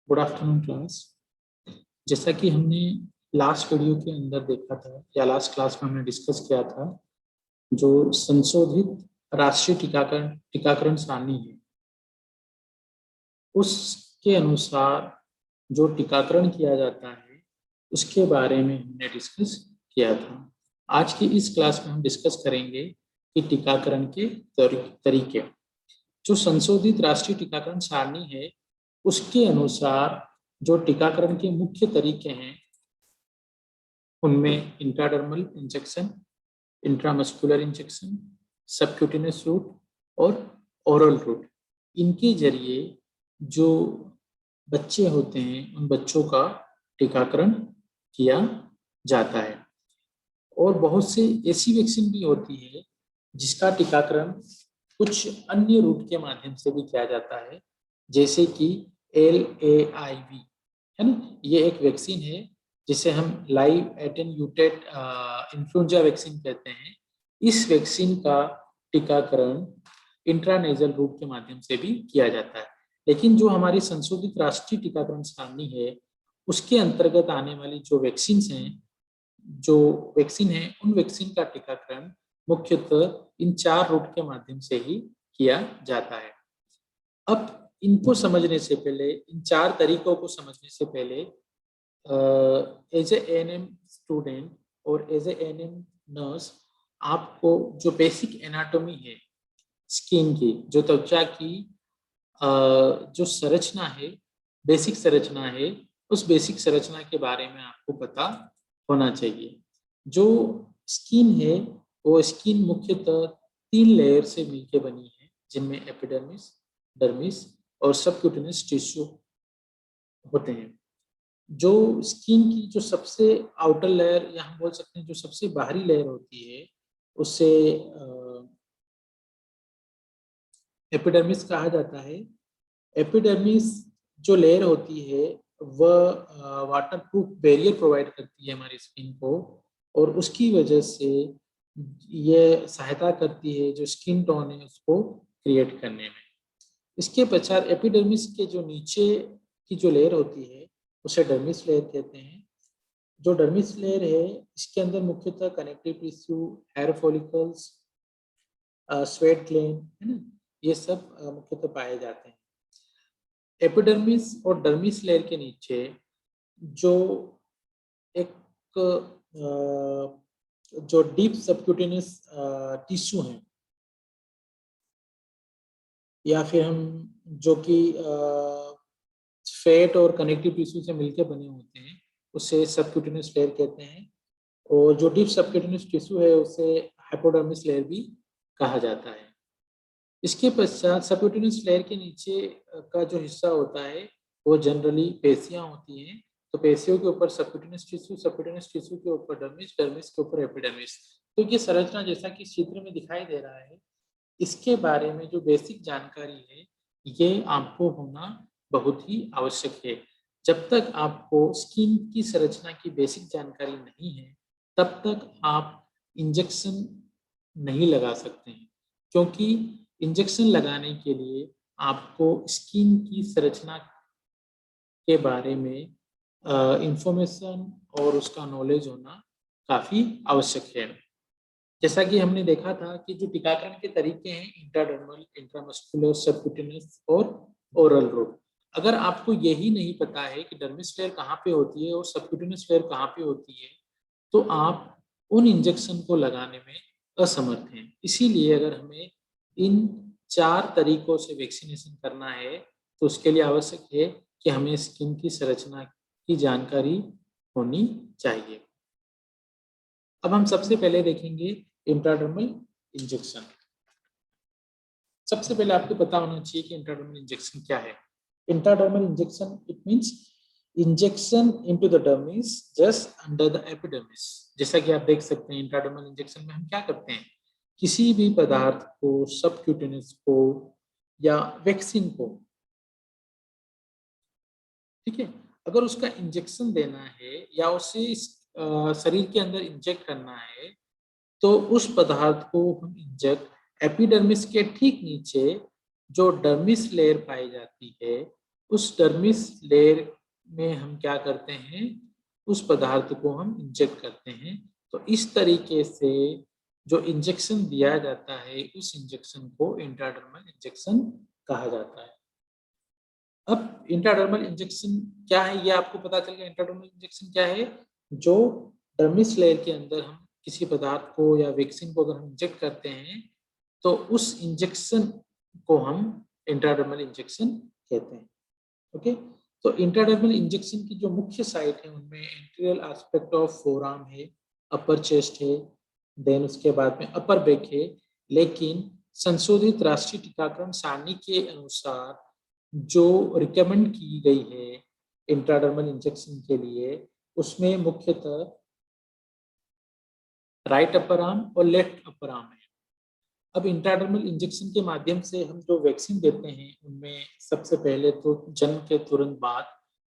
Good afternoon class. जैसा कि हमने लास्ट वीडियो के अंदर देखा था या लास्ट क्लास में हमने डिस्कस किया था, जो संशोधित राष्ट्रीय टीकाकरण सारणी है, उसके अनुसार जो टीकाकरण किया जाता है उसके बारे में हमने डिस्कस किया था। आज की इस क्लास में हम डिस्कस करेंगे कि टीकाकरण के तरीके। जो संशोधित राष्ट्रीय टीकाकरण सारणी है उसके अनुसार जो टीकाकरण के मुख्य तरीके हैं उनमें intradermal injection, intramuscular injection, subcutaneous route और ओरल रूट। इनके जरिए जो बच्चे होते हैं उन बच्चों का टीकाकरण किया जाता है। और बहुत से ऐसी वैक्सीन भी होती है जिसका टीकाकरण कुछ अन्य रूट के माध्यम से भी किया जाता है, जैसे कि LAIV है ना। ये एक वैक्सीन है जिसे हम लाइव एटेन्यूटेड इन्फ्लुएंजा वैक्सीन कहते हैं। इस वैक्सीन का टीकाकरण इंट्रानेजल रूट के माध्यम से भी किया जाता है। लेकिन जो हमारी संशोधित राष्ट्रीय टीकाकरण सारणी है उसके अंतर्गत आने वाली जो वैक्सीन है उन वैक्सीन का टीकाकरण मुख्यतः इन 4 रूट के माध्यम से ही किया जाता है। अब इनको समझने से पहले, इन 4 तरीकों को समझने से पहले, एज ए एएनएम स्टूडेंट और एज ए एएनएम नर्स आपको जो बेसिक एनाटॉमी है स्किन की, जो त्वचा की जो संरचना है, बेसिक संरचना है, उस बेसिक संरचना के बारे में आपको पता होना चाहिए। जो स्किन है वो स्किन मुख्यतः 3 लेयर से मिलकर बनी है, जिनमें एपिडर्मिस, डर्मिस और सबक्यूटेनियस टिश्यू होते हैं। जो स्किन की जो सबसे आउटर लेयर या हम बोल सकते हैं जो सबसे बाहरी लेयर होती है उसे एपिडर्मिस कहा जाता है। एपिडर्मिस जो लेयर होती है वह वाटर प्रूफ बैरियर प्रोवाइड करती है हमारी स्किन को, और उसकी वजह से ये सहायता करती है जो स्किन टोन है उसको क्रिएट करने में। इसके पश्चात एपिडर्मिस के जो नीचे की जो लेयर होती है उसे डर्मिस लेयर कहते हैं। जो डर्मिस लेयर है इसके अंदर मुख्यतः connective tissue, hair follicles, sweat gland है ना, ये सब मुख्यतः पाए जाते हैं। एपिडर्मिस और डर्मिस लेयर के नीचे जो एक जो डीप सबक्यूटेनियस टिश्यू है, या फिर हम जो कि फैट और कनेक्टिव टिश्यू से मिलकर बने होते हैं उसे सबक्यूटेनियस लेयर कहते हैं। और जो डीप सबक्यूटेनियस टिश्यू है उसे हाइपोडर्मिस लेयर भी कहा जाता है। इसके पश्चात सबक्यूटेनियस लेयर के नीचे का जो हिस्सा होता है वो जनरली पेशियां होती हैं। तो पेशियों के ऊपर सबक्यूटेनियस टिश्यू, सबक्यूटेनियस टिश्यू के ऊपर डर्मिस, डर्मिस के ऊपर एपिडर्मिस। तो ये संरचना जैसा कि चित्र में दिखाई दे रहा है, इसके बारे में जो बेसिक जानकारी है ये आपको होना बहुत ही आवश्यक है। जब तक आपको स्किन की संरचना की बेसिक जानकारी नहीं है तब तक आप इंजेक्शन नहीं लगा सकते हैं, क्योंकि इंजेक्शन लगाने के लिए आपको स्किन की संरचना के बारे में इंफॉर्मेशन और उसका नॉलेज होना काफी आवश्यक है। जैसा कि हमने देखा था कि जो टीकाकरण के तरीके हैं इंट्राडर्मल, इंट्रामस्कुलर, सबक्यूटेनियस और ओरल रूट। अगर आपको यही नहीं पता है कि डर्मिस लेयर कहाँ पे होती है और सबक्यूटेनियस लेयर कहाँ पे होती है तो आप उन इंजेक्शन को लगाने में असमर्थ हैं। इसीलिए अगर हमें इन 4 तरीकों से वैक्सीनेशन करना है तो उसके लिए आवश्यक है कि हमें स्किन की संरचना की जानकारी होनी चाहिए। अब हम सबसे पहले देखेंगे इंट्राडर्मल इंजेक्शन। सबसे पहले आपको पता होना चाहिए कि इंट्राडर्मल इंजेक्शन क्या है। Intradermal injection it means injection into the dermis just under the epidermis. जैसा कि आप देख सकते हैं इंट्राडर्मल इंजेक्शन में हम क्या करते हैं, किसी भी पदार्थ को, सबक्यूटेनियस को या वैक्सीन को, ठीक है, अगर उसका इंजेक्शन देना है या उसे शरीर के अंदर इंजेक्ट करना है तो उस पदार्थ को हम इंजेक्ट एपिडर्मिस के ठीक नीचे जो डर्मिस लेयर पाई जाती है उस डर्मिस लेयर में हम क्या करते हैं, उस पदार्थ को हम इंजेक्ट करते हैं। तो इस तरीके से जो इंजेक्शन दिया जाता है, उस इंजेक्शन को इंट्राडर्मल इंजेक्शन कहा जाता है। अब इंट्राडर्मल इंजेक्शन क्या है, ये आपको पता चल गया। इंट्राडर्मल इंजेक्शन क्या है, जो डर्मिस लेयर के अंदर हम किसी पदार्थ को या वैक्सीन को अगर हम इंजेक्ट करते हैं, तो उस इंजेक्शन को हम इंट्राडर्मल इंजेक्शन कहते हैं। ओके, तो इंट्राडर्मल इंजेक्शन की जो मुख्य साइट है, उनमें एंटीरियर एस्पेक्ट ऑफ फोरआर्म है, अपर चेस्ट है, देन उसके बाद में अपर बैक है। लेकिन संशोधित राष्ट्रीय टीकाकरण सारणी के अनुसार जो रिकमेंड की गई है इंट्राडर्मल इंजेक्शन के लिए, उसमें मुख्यतः राइट अपर आर्म और लेफ्ट अपर आर्म है। अब इंट्राडर्मल इंजेक्शन के माध्यम से हम जो वैक्सीन देते हैं, उनमें सबसे पहले तो जन्म के तुरंत बाद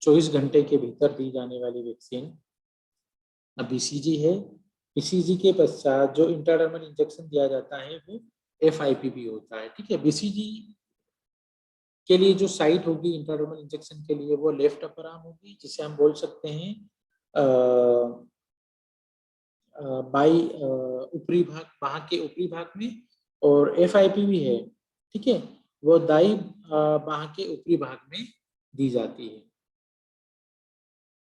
24 घंटे के भीतर दी जाने वाली वैक्सीन बीसीजी है। बीसीजी के पश्चात जो इंट्राडर्मल इंजेक्शन दिया जाता है वो एफआईपीवी होता है। ठीक है, बीसीजी के लिए जो साइट होगी इंट्राडर्मल इंजेक्शन के लिए, वो लेफ्ट अपर आर्म होगी, जिसे हम बोल सकते हैं बाई ऊपरी भाग, बाह के ऊपरी भाग में। और एफआईपी है, ठीक है, वो दाई बाह के ऊपरी भाग में दी जाती है।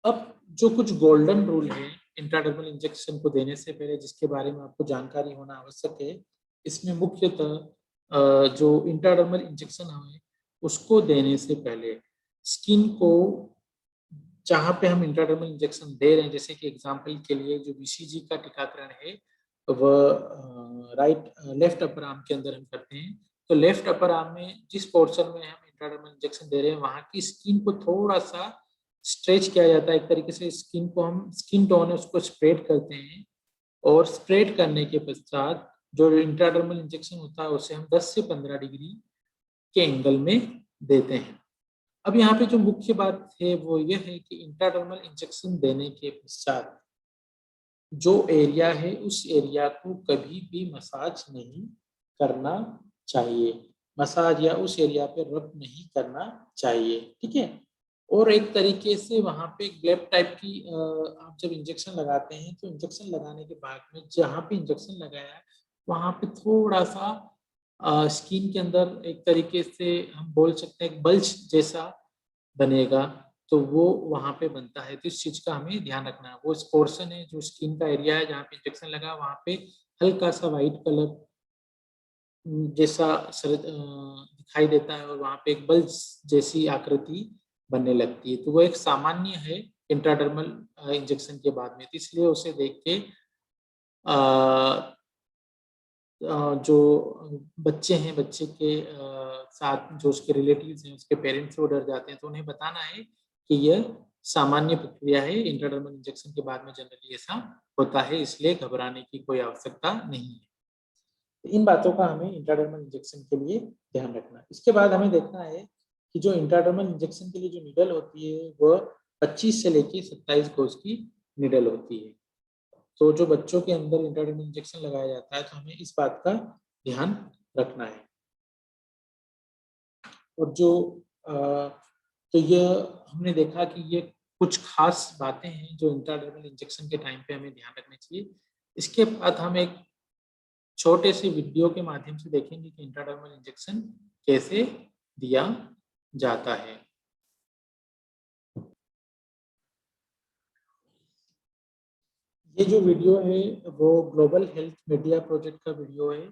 अब जो कुछ गोल्डन रूल है इंट्राडर्मल इंजेक्शन को देने से पहले, जिसके बारे में आपको जानकारी होना आवश्यक है, इसमें मुख्यतः जो इंट्राडर्मल इंजेक्शन है उसको देने से पहले स्किन को, जहाँ पे हम इंट्राडर्मल इंजेक्शन दे रहे हैं, जैसे कि एग्जांपल के लिए जो बीसीजी का टीकाकरण है वह लेफ्ट अपर आर्म के अंदर हम करते हैं। तो लेफ्ट अपर आर्म में जिस पोर्शन में हम इंट्राडर्मल इंजेक्शन दे रहे हैं, वहाँ की स्किन को थोड़ा सा स्ट्रेच किया जाता है। एक तरीके से स्किन को हम, स्किन टोन है उसको स्प्रेड करते हैं, और स्प्रेड करने के पश्चात जो इंट्राडर्मल इंजेक्शन होता है उसे हम 10 से 15 डिग्री के एंगल में देते हैं। अब यहाँ पे जो मुख्य बात है वो ये है कि इंट्राडर्मल इंजेक्शन देने के पश्चात जो एरिया है, उस एरिया को कभी भी मसाज नहीं करना चाहिए, मसाज या उस एरिया पे रब नहीं करना चाहिए। ठीक है, और एक तरीके से वहाँ पे ग्लैब टाइप की आप जब इंजेक्शन लगाते हैं, तो इंजेक्शन लगाने के बाद में जहाँ पे इंजेक्शन लगाया है वहाँ पे थोड़ा सा स्किन के अंदर एक तरीके से हम बोल सकते हैं बल्ज जैसा बनेगा, तो वो वहाँ पे बनता है। तो इस चीज का हमें ध्यान रखना है। वो पोर्शन है जो स्किन का एरिया है जहाँ पे इंजेक्शन लगा, वहाँ पे हल्का सा व्हाइट कलर जैसा दिखाई देता है, और वहाँ पे एक बल्ज जैसी आकृति बनने लगती है। तो वो एक सामान्य है इंट्राडर्मल इंजेक्शन के बाद में। तो इसलिए उसे देख के जो बच्चे हैं, बच्चे के साथ जो उसके रिलेटिव्स हैं, उसके पेरेंट्स वो डर जाते हैं, तो उन्हें बताना है कि यह सामान्य प्रक्रिया है, इंट्राडर्मल इंजेक्शन के बाद में जनरली ऐसा होता है, इसलिए घबराने की कोई आवश्यकता नहीं है। इन बातों का हमें इंट्राडर्मल इंजेक्शन के लिए ध्यान रखना है। इसके बाद हमें देखना है कि जो इंट्राडर्मल इंजेक्शन के लिए जो निडल होती है वह 25 से लेकर 27 गज की निडल होती है। तो जो बच्चों के अंदर इंट्राडर्मल इंजेक्शन लगाया जाता है, तो हमें इस बात का ध्यान रखना है। और जो तो ये हमने देखा कि ये कुछ खास बातें हैं जो इंट्राडर्मल इंजेक्शन के टाइम पे हमें ध्यान रखनी चाहिए। इसके बाद हम एक छोटे से वीडियो के माध्यम से देखेंगे कि इंट्राडर्मल इंजेक्शन कैसे दिया जाता है। ये जो वीडियो है वो ग्लोबल हेल्थ मीडिया प्रोजेक्ट का वीडियो है,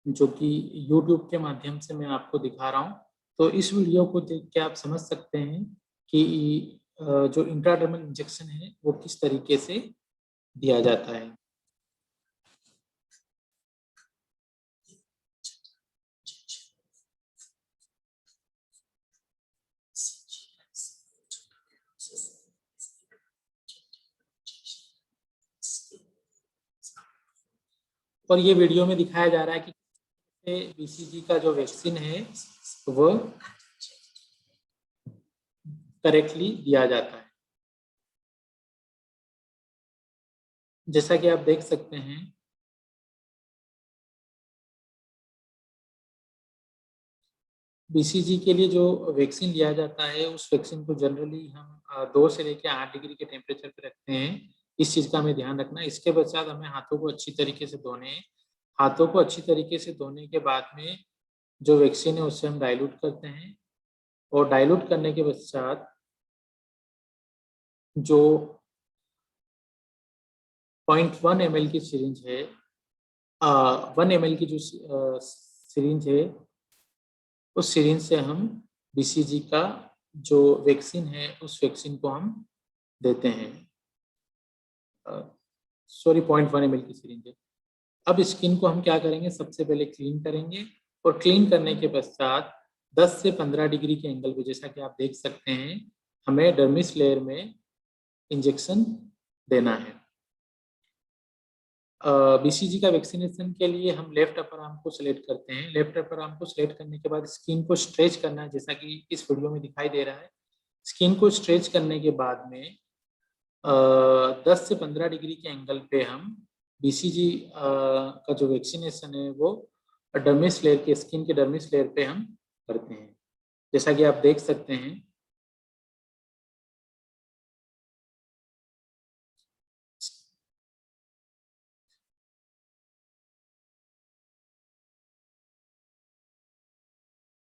जो कि YouTube के माध्यम से मैं आपको दिखा रहा हूँ। तो इस वीडियो को देख के आप समझ सकते हैं कि जो इंट्राडर्मल इंजेक्शन है वो किस तरीके से दिया जाता है। और ये वीडियो में दिखाया जा रहा है कि बीसीजी का जो वैक्सीन है वो करेक्टली दिया जाता है। जैसा कि आप देख सकते हैं बीसीजी के लिए जो वैक्सीन लिया जाता है, उस वैक्सीन को जनरली हम 2 से लेकर 8 डिग्री के टेम्परेचर पे रखते हैं। इस चीज़ का हमें ध्यान रखना है। इसके पश्चात हमें हाथों को अच्छी तरीके से धोने हैं। हाथों को अच्छी तरीके से धोने के बाद में जो वैक्सीन है उससे हम डाइल्यूट करते हैं और डाइल्यूट करने के पश्चात जो 0.1 ml की सिरिंज है, 1 ml की जो सिरिंज है, उस सिरिंज से हम बीसीजी का जो वैक्सीन है, उस वैक्सीन को हम देते हैं। सॉरी, 0.1 ml की सिरिंज है। अब स्किन को हम क्या करेंगे, सबसे पहले क्लीन करेंगे और क्लीन करने के पश्चात 10 से 15 डिग्री के एंगल पे, जैसा कि आप देख सकते हैं, हमें डर्मिस लेयर में इंजेक्शन देना है। बीसीजी का वैक्सीनेशन के लिए हम लेफ्ट अपर आर्म को सेलेक्ट करते हैं। लेफ्ट अपर आर्म को सेलेक्ट करने के बाद स्किन को स्ट्रेच करना है, जैसा कि इस वीडियो में दिखाई दे रहा है। स्किन को स्ट्रेच करने के बाद में 10 से 15 डिग्री के एंगल पे हम बीसीजी का जो वैक्सीनेशन है वो डर्मिस लेयर के, स्किन के डर्मिस लेयर पे हम करते हैं, जैसा कि आप देख सकते हैं।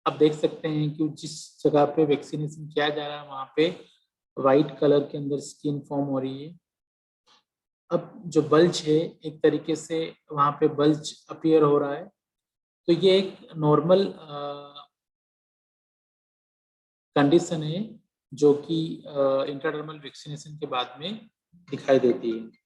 आप देख सकते हैं कि जिस जगह पे वैक्सीनेशन किया जा रहा है वहाँ पे वाइट कलर के अंदर स्किन फॉर्म हो रही है। अब जो बल्ज है, एक तरीके से वहाँ पे बल्ज अपीयर हो रहा है, तो ये एक नॉर्मल कंडीशन है जो कि इंट्राडर्मल वैक्सीनेशन के बाद में दिखाई देती है।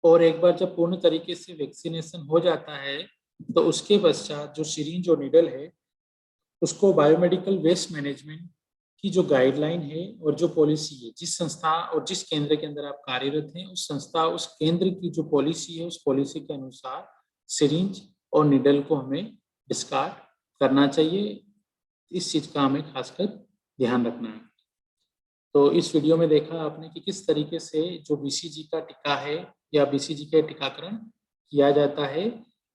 और एक बार जब पूर्ण तरीके से वैक्सीनेशन हो जाता है तो उसके पश्चात जो सिरिंज और नीडल है उसको बायोमेडिकल वेस्ट मैनेजमेंट की जो गाइडलाइन है और जो पॉलिसी है, जिस संस्था और जिस केंद्र के अंदर आप कार्यरत हैं, उस संस्था, उस केंद्र की जो पॉलिसी है, उस पॉलिसी के अनुसार सिरिंज और नीडल को हमें डिस्कार्ड करना चाहिए। इस चीज़ का हमें खासकर ध्यान रखना है। तो इस वीडियो में देखा आपने कि किस तरीके से जो बीसीजी का टीका है या बीसीजी के टीकाकरण किया जाता है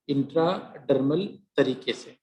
इंट्राडर्मल तरीके से।